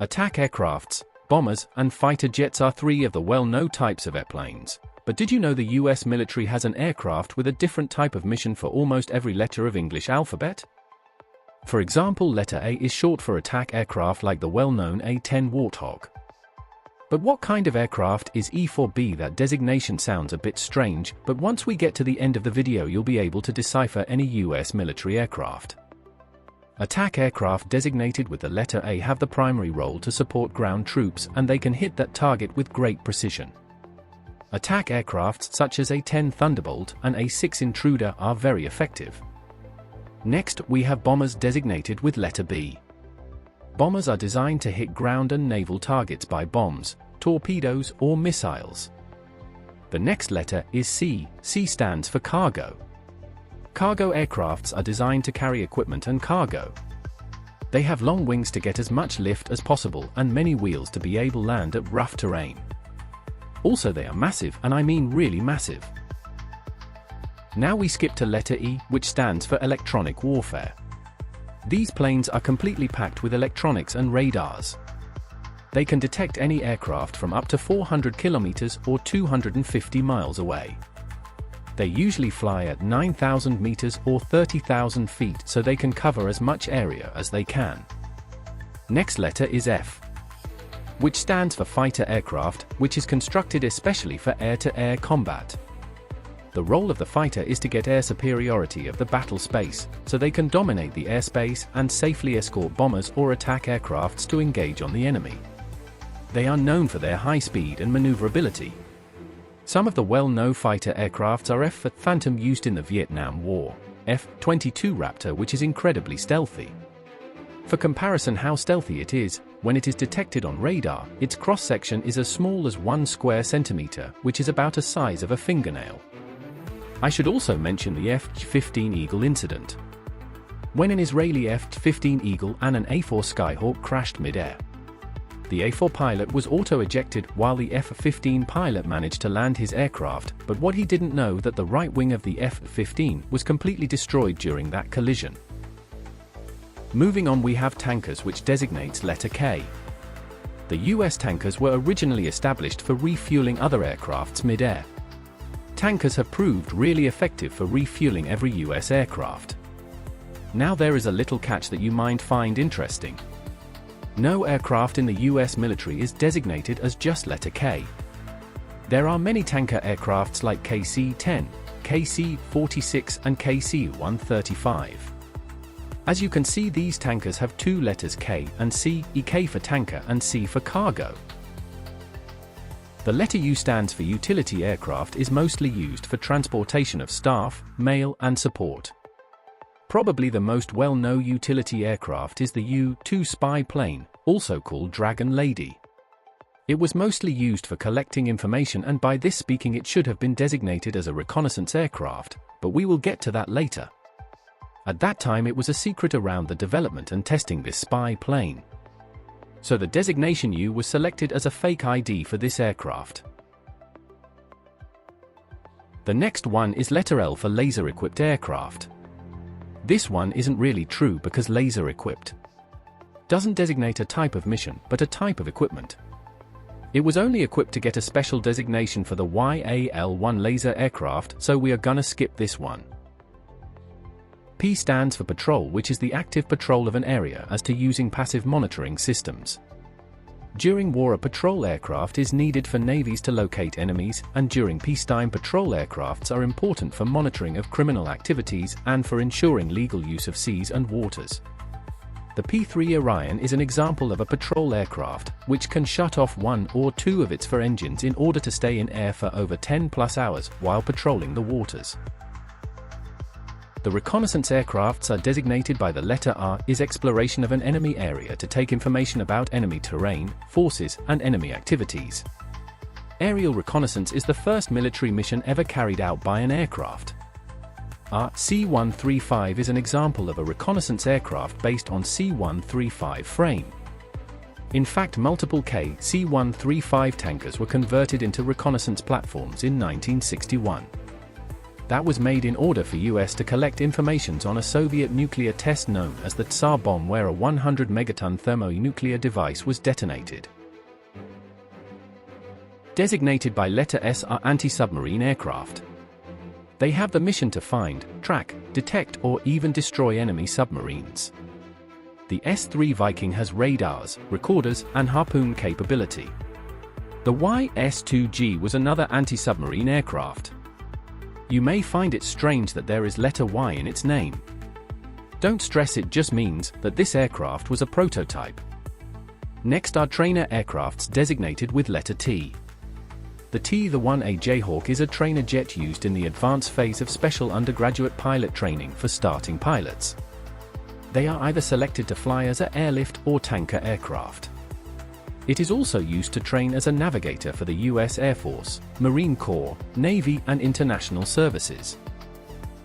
Attack aircrafts, bombers, and fighter jets are three of the well-known types of airplanes. But did you know the US military has an aircraft with a different type of mission for almost every letter of English alphabet? For example, letter A is short for attack aircraft like the well-known A-10 Warthog. But what kind of aircraft is E-4B? That designation sounds a bit strange, but once we get to the end of the video you'll be able to decipher any US military aircraft. Attack aircraft designated with the letter A have the primary role to support ground troops, and they can hit that target with great precision. Attack aircrafts such as A-10 Thunderbolt and A-6 Intruder are very effective. Next, we have bombers designated with letter B. Bombers are designed to hit ground and naval targets by bombs, torpedoes, or missiles. The next letter is C. C stands for cargo. Cargo aircrafts are designed to carry equipment and cargo. They have long wings to get as much lift as possible and many wheels to be able to land at rough terrain. Also, they are massive, and I mean really massive. Now we skip to letter E, which stands for electronic warfare. These planes are completely packed with electronics and radars. They can detect any aircraft from up to 400 kilometers or 250 miles away. They usually fly at 9,000 meters or 30,000 feet, so they can cover as much area as they can. Next letter is F, which stands for fighter aircraft, which is constructed especially for air-to-air combat. The role of the fighter is to get air superiority of the battle space, so they can dominate the airspace and safely escort bombers or attack aircrafts to engage on the enemy. They are known for their high speed and maneuverability. Some of the well-known fighter aircrafts are F Phantom used in the Vietnam War, F-22 Raptor, which is incredibly stealthy. For comparison how stealthy it is, when it is detected on radar, its cross-section is as small as 1 square centimeter, which is about the size of a fingernail. I should also mention the F-15 Eagle incident, when an Israeli F-15 Eagle and an A-4 Skyhawk crashed mid-air. The A-4 pilot was auto-ejected while the F-15 pilot managed to land his aircraft, but what he didn't know that the right wing of the F-15 was completely destroyed during that collision. Moving on, we have tankers, which designates letter K. The US tankers were originally established for refueling other aircrafts mid-air. Tankers have proved really effective for refueling every US aircraft. Now there is a little catch that you might find interesting. No aircraft in the US military is designated as just letter K. There are many tanker aircrafts like KC-10, KC-46 and KC-135. As you can see, these tankers have two letters K and C, EK for tanker and C for cargo. The letter U stands for utility aircraft, is mostly used for transportation of staff, mail, and support. Probably the most well-known utility aircraft is the U-2 spy plane, also called Dragon Lady. It was mostly used for collecting information, and by this speaking it should have been designated as a reconnaissance aircraft, but we will get to that later. At that time it was a secret around the development and testing this spy plane. So the designation U was selected as a fake ID for this aircraft. The next one is letter L for laser-equipped aircraft. This one isn't really true because laser-equipped doesn't designate a type of mission, but a type of equipment. It was only equipped to get a special designation for the YAL-1 laser aircraft, so we are gonna skip this one. P stands for patrol, which is the active patrol of an area as to using passive monitoring systems. During war, a patrol aircraft is needed for navies to locate enemies, and during peacetime, patrol aircrafts are important for monitoring of criminal activities and for ensuring legal use of seas and waters. The P-3 Orion is an example of a patrol aircraft, which can shut off one or two of its 4 engines in order to stay in air for over 10+ hours while patrolling the waters. The reconnaissance aircrafts are designated by the letter R, is exploration of an enemy area to take information about enemy terrain, forces, and enemy activities. Aerial reconnaissance is the first military mission ever carried out by an aircraft. Our C-135 is an example of a reconnaissance aircraft based on C-135 frame. In fact, multiple C-135 tankers were converted into reconnaissance platforms in 1961. That was made in order for US to collect information on a Soviet nuclear test known as the Tsar bomb, where a 100 megaton thermonuclear device was detonated. Designated by letter S are anti-submarine aircraft. They have the mission to find, track, detect, or even destroy enemy submarines. The S-3 Viking has radars, recorders, and harpoon capability. The YS-2G was another anti-submarine aircraft. You may find it strange that there is letter Y in its name. Don't stress, it just means that this aircraft was a prototype. Next are trainer aircrafts designated with letter T. The T-1A Jayhawk is a trainer jet used in the advanced phase of special undergraduate pilot training for starting pilots. They are either selected to fly as an airlift or tanker aircraft. It is also used to train as a navigator for the US Air Force, Marine Corps, Navy, and international services.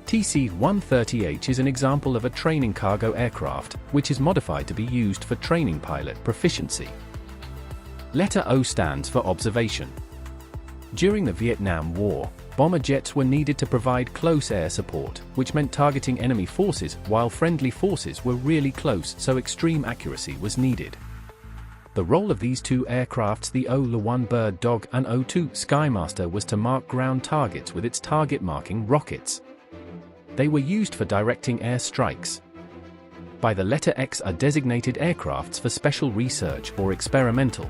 TC-130H is an example of a training cargo aircraft, which is modified to be used for training pilot proficiency. Letter O stands for observation. During the Vietnam War, bomber jets were needed to provide close air support, which meant targeting enemy forces while friendly forces were really close, so extreme accuracy was needed. The role of these two aircrafts, the O-1 Bird Dog and O-2 Skymaster, was to mark ground targets with its target marking rockets. They were used for directing air strikes. By the letter X are designated aircrafts for special research or experimental.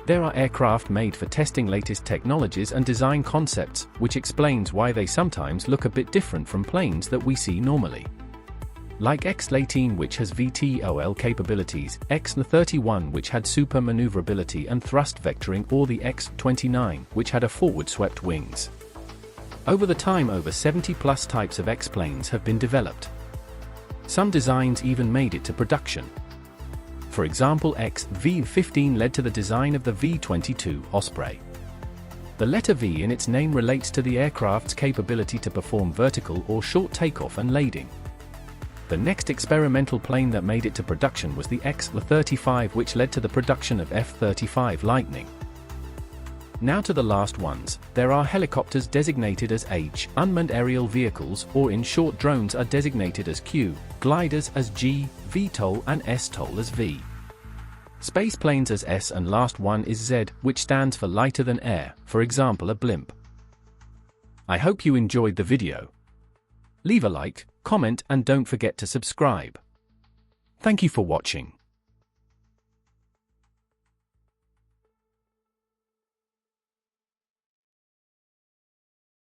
There are aircraft made for testing latest technologies and design concepts, which explains why they sometimes look a bit different from planes that we see normally. Like X-18, which has VTOL capabilities, X-31, which had super maneuverability and thrust vectoring, or the X-29, which had a forward-swept wings. Over the time, over 70+ types of X-planes have been developed. Some designs even made it to production. For example, X-V-15 led to the design of the V-22 Osprey. The letter V in its name relates to the aircraft's capability to perform vertical or short takeoff and landing. The next experimental plane that made it to production was the X-35, which led to the production of F-35 Lightning. Now to the last ones. There are helicopters designated as H, unmanned aerial vehicles, or in short, drones are designated as Q, gliders as G, VTOL and STOL as V. Space planes as S, and last one is Z, which stands for lighter than air, for example a blimp. I hope you enjoyed the video. Leave a like, comment, and don't forget to subscribe. Thank you for watching.